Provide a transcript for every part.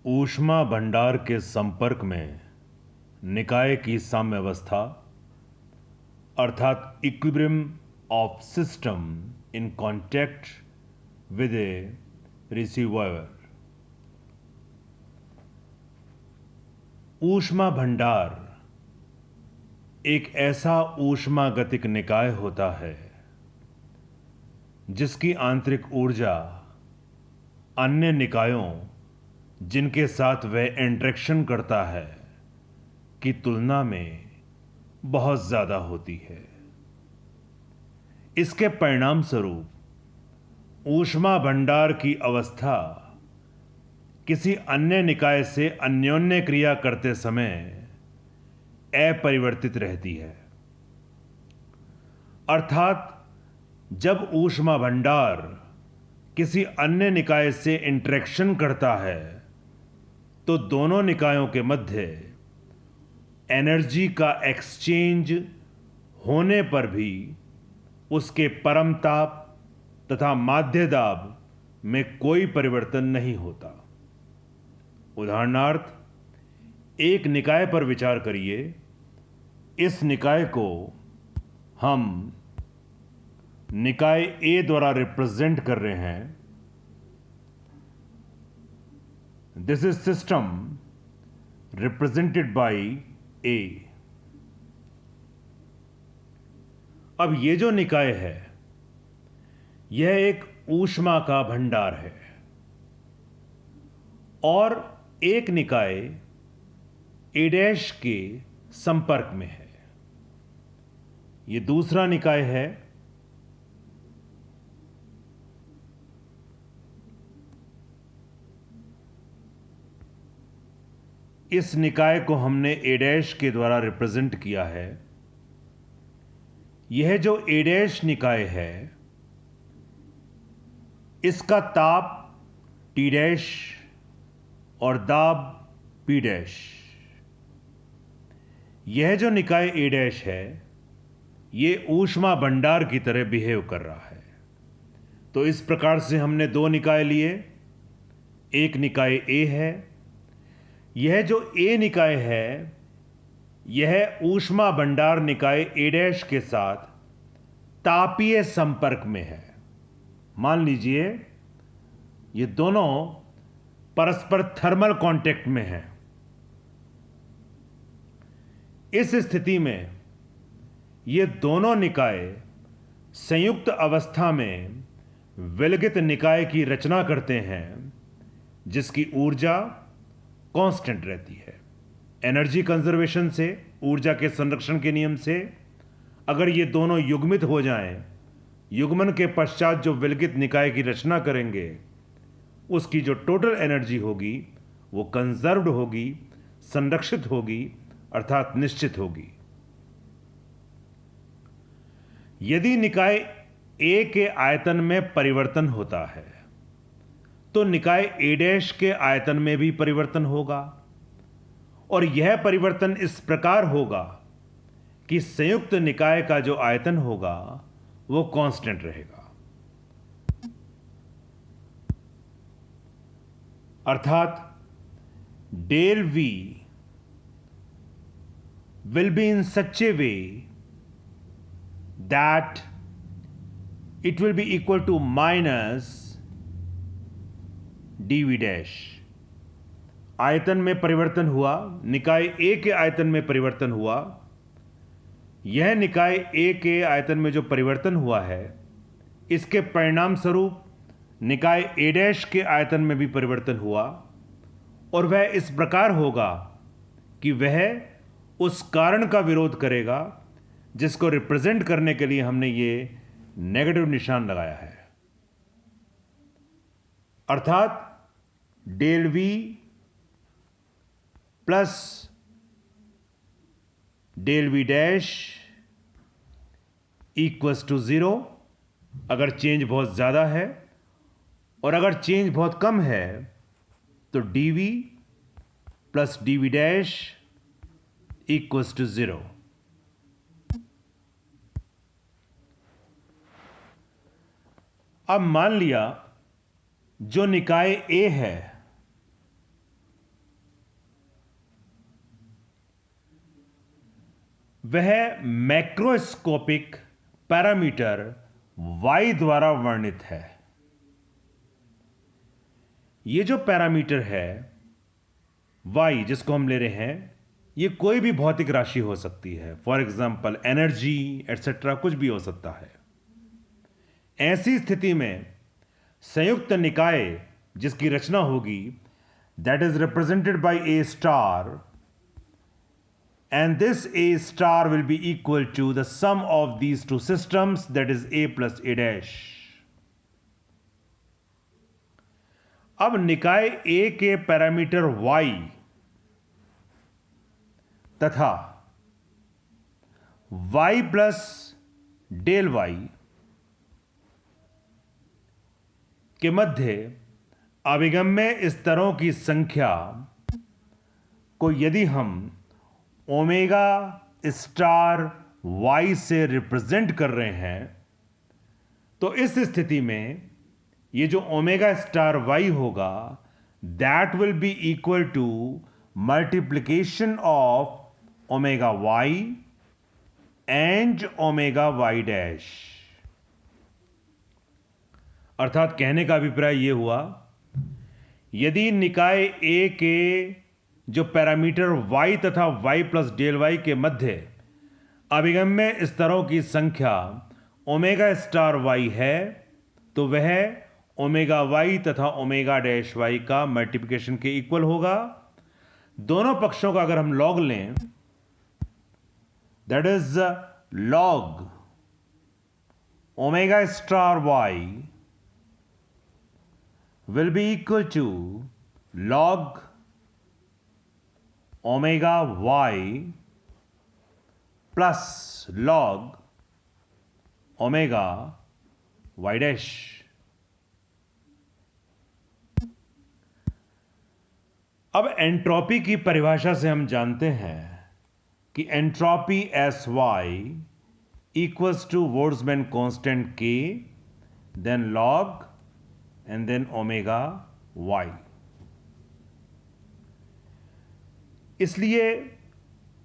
ऊष्मा भंडार के संपर्क में निकाय की साम्यावस्था अर्थात equilibrium of system in contact with A receiver. ऊष्मा भंडार एक ऐसा ऊष्मागतिक निकाय होता है जिसकी आंतरिक ऊर्जा अन्य निकायों जिनके साथ वह इंटरेक्शन करता है की तुलना में बहुत ज्यादा होती है। इसके परिणाम स्वरूप ऊष्मा भंडार की अवस्था किसी अन्य निकाय से अन्योन्य क्रिया करते समय अपरिवर्तित रहती है। अर्थात जब ऊष्मा भंडार किसी अन्य निकाय से इंटरेक्शन करता है तो दोनों निकायों के मध्य एनर्जी का एक्सचेंज होने पर भी उसके परम ताप तथा माध्य दाब में कोई परिवर्तन नहीं होता। उदाहरणार्थ, एक निकाय पर विचार करिए। इस निकाय को हम निकाय ए द्वारा रिप्रेजेंट कर रहे हैं। This is system represented by A. अब यह जो निकाय है यह एक ऊष्मा का भंडार है और एक निकाय ए डैश के संपर्क में है। यह दूसरा निकाय है। इस निकाय को हमने ए डैश के द्वारा रिप्रेजेंट किया है। यह जो ए डैश निकाय है इसका ताप टी डैश और दाब पी डैश। यह जो निकाय ए डैश है यह ऊष्मा भंडार की तरह बिहेव कर रहा है। तो इस प्रकार से हमने दो निकाय लिए। एक निकाय ए है। यह जो ए निकाय है यह ऊष्मा भंडार निकाय ए डैश के साथ तापीय संपर्क में है। मान लीजिए ये दोनों परस्पर थर्मल कांटेक्ट में हैं। इस स्थिति में ये दोनों निकाय संयुक्त अवस्था में विलगित निकाय की रचना करते हैं जिसकी ऊर्जा कांस्टेंट रहती है। एनर्जी कंजर्वेशन से, ऊर्जा के संरक्षण के नियम से, अगर ये दोनों युग्मित हो जाएं, युग्मन के पश्चात जो विलगित निकाय की रचना करेंगे उसकी जो टोटल एनर्जी होगी वो कंजर्व्ड होगी, संरक्षित होगी, अर्थात निश्चित होगी। यदि निकाय ए के आयतन में परिवर्तन होता है तो निकाय ए डैश के आयतन में भी परिवर्तन होगा और यह परिवर्तन इस प्रकार होगा कि संयुक्त निकाय का जो आयतन होगा वो कांस्टेंट रहेगा। अर्थात del V will be in such a way that it will be equal to minus dv dash. आयतन में परिवर्तन हुआ, निकाय ए के आयतन में परिवर्तन हुआ। यह निकाय ए के आयतन में जो परिवर्तन हुआ है इसके परिणाम स्वरूप निकाय ए डैश के आयतन में भी परिवर्तन हुआ और वह इस प्रकार होगा कि वह उस कारण का विरोध करेगा जिसको रिप्रेजेंट करने के लिए हमने ये नेगेटिव निशान लगाया है। अर्थात del V plus del V dash equals to 0 अगर चेंज बहुत ज्यादा है, और अगर चेंज बहुत कम है तो DV plus DV dash equals to 0। अब मान लिया जो निकाय ए है वह मैक्रोस्कोपिक पैरामीटर y द्वारा वर्णित है। ये जो पैरामीटर है y जिसको हम ले रहे हैं, ये कोई भी भौतिक राशि हो सकती है, फॉर एग्जाम्पल एनर्जी एटसेट्रा, कुछ भी हो सकता है। ऐसी स्थिति में संयुक्त निकाय जिसकी रचना होगी, that is represented by A star, and this A star will be equal to the sum of these two systems, that is A plus A dash. अब निकाय A के पैरामीटर Y तथा Y प्लस डेल Y के मध्य अभिगम्य स्तरों की संख्या को यदि हम ओमेगा स्टार Y से रिप्रेजेंट कर रहे हैं, तो इस स्थिति में ये जो ओमेगा स्टार Y होगा, that will be equal to multiplication of omega Y and omega Y dash. अर्थात कहने का अभिप्राय यह हुआ, यदि निकाय A के जो पैरामीटर y तथा y प्लस डेल y के मध्य अभिगम्य स्तरों की संख्या ओमेगा स्टार y है, तो वह ओमेगा y तथा ओमेगा डैश y का मल्टीप्लिकेशन के इक्वल होगा। दोनों पक्षों का अगर हम लॉग लें, that is log omega star y will be equal to log omega y plus log omega y dash. अब एंट्रोपी की परिभाषा से हम जानते हैं कि entropy SY equals to Boltzmann constant K, then log and then omega y। इसलिए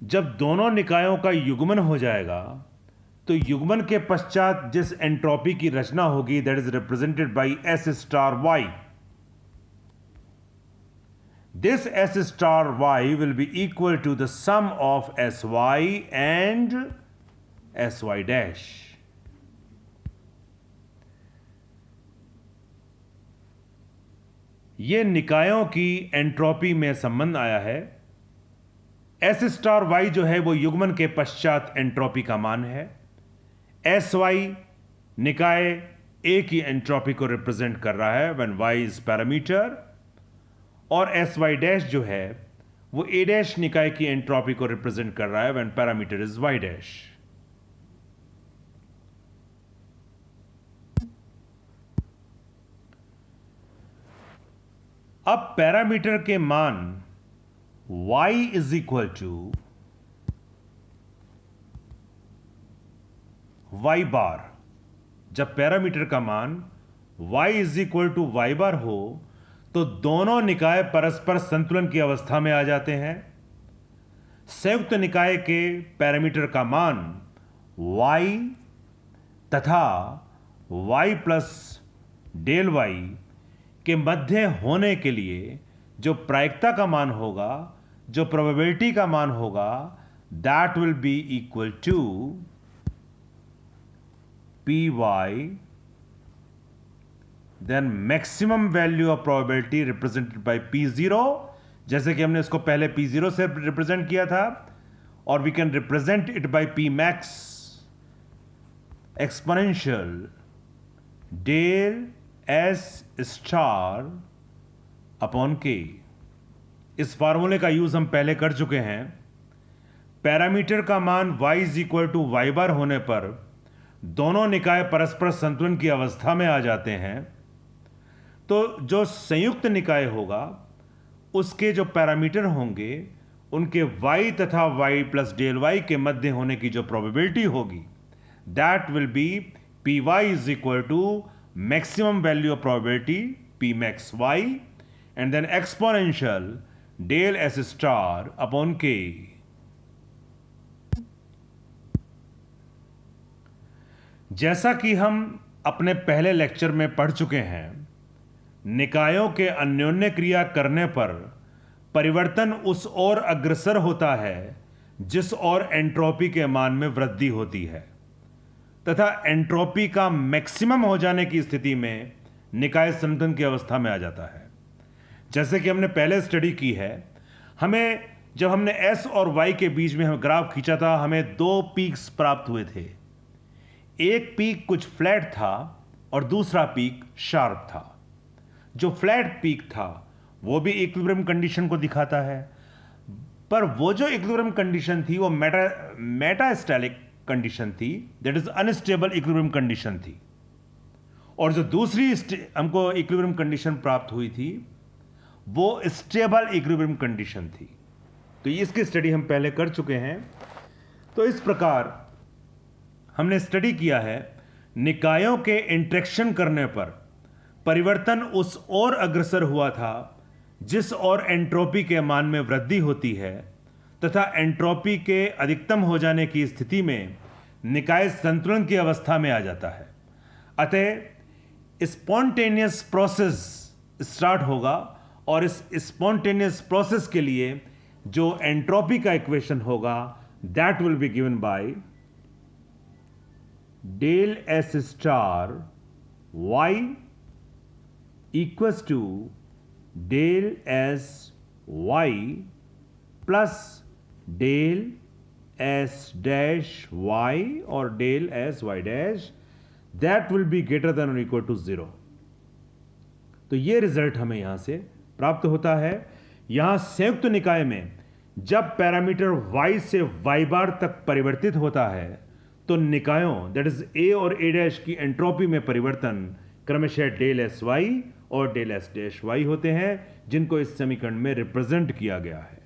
जब दोनों निकायों का युग्मन हो जाएगा, तो युग्मन के पश्चात जिस एंट्रोपी की रचना होगी, that is represented by S star Y। This S star Y will be equal to the sum of SY and SY dash. यह निकायों की एंट्रोपी में संबंध आया है। S स्टार Y जो है वो युग्मन के पश्चात एंट्रोपी का मान है। SY निकाय A की एंट्रोपी को रिप्रेजेंट कर रहा है व्हेन Y इज पैरामीटर, और SY डैश जो है वो A डैश निकाय की एंट्रोपी को रिप्रेजेंट कर रहा है when parameter is Y dash. अब पैरामीटर के मान y is equal to y bar. जब पैरामीटर का मान y is equal to y bar हो, तो दोनों निकाय परस्पर संतुलन की अवस्था में आ जाते हैं। संयुक्त निकाय के पैरामीटर का मान y तथा y प्लस डेल y के मध्य होने के लिए जो प्रायिकता का मान होगा, जो प्रोबेबिलिटी का मान होगा, that will be equal to py, then maximum value of probability represented by p0, जैसे कि हमने इसको पहले p0 से रिप्रेजेंट किया था, और we can represent it by p max exponential del s star upon k। इस फार्मूले का यूज हम पहले कर चुके हैं। पैरामीटर का मान y is equal to y bar होने पर दोनों निकाय परस्पर संतुलन की अवस्था में आ जाते हैं। तो जो संयुक्त निकाय होगा, उसके जो पैरामीटर होंगे, उनके y तथा y प्लस डेल y के मध्य होने की जो प्रोबेबिलिटी होगी, that will be py is equal to maximum value of probability p max y and then exponential del s star upon k। जैसा कि हम अपने पहले लेक्चर में पढ़ चुके हैं, निकायों के अन्योन्य क्रिया करने पर परिवर्तन उस ओर अग्रसर होता है जिस ओर एंट्रोपी के मान में वृद्धि होती है, तथा एंट्रोपी का मैक्सिमम हो जाने की स्थिति में निकाय संतुलन की अवस्था में आ जाता है। जैसे कि हमने पहले स्टडी की है, जब हमने S और Y के बीच में हम ग्राफ खींचा था, हमें दो पीक्स प्राप्त हुए थे। एक पीक कुछ फ्लैट था और दूसरा पीक शार्प था। जो फ्लैट पीक था वो भी इक्विलिब्रियम कंडीशन को दिखाता है, पर वो जो इक्विलिब्रियम कंडीशन थी वो मेटास्टैटिक कंडीशन थी, that is unstable equilibrium condition थी। और जो दूसरी हमको इक्विलिब्रियम कंडीशन प्राप्त हुई थी वो स्टेबल इक्विलिब्रियम कंडीशन थी। तो इसकी स्टडी हम पहले कर चुके हैं। तो इस प्रकार हमने स्टडी किया है, निकायों के इंटरेक्शन करने पर परिवर्तन उस ओर अग्रसर हुआ था जिस ओर एंट्रोपी के मान में वृद्धि होती है, तथा एंट्रोपी के अधिकतम हो जाने की स्थिति में निकाय संतुलन की अवस्था में आ जाता है। अतः स्पॉन्टेनियस प्रोसेस स्टार्ट होगा और इस स्पॉन्टेनियस प्रोसेस के लिए जो एंट्रोपी का इक्वेशन होगा that will be given by del S star Y equals to del S Y plus del S dash Y और del S Y dash, that will be greater than और equal to 0। तो ये result हमें यहां से प्राप्त होता है। यहां संयुक्त निकाय में जब पैरामीटर y से y बार तक परिवर्तित होता है तो निकायों दैट इज a और a डैश की एंट्रोपी में परिवर्तन क्रमशः डेल एस वाई और डेल एस डैश वाई होते हैं, जिनको इस समीकरण में रिप्रेजेंट किया गया है।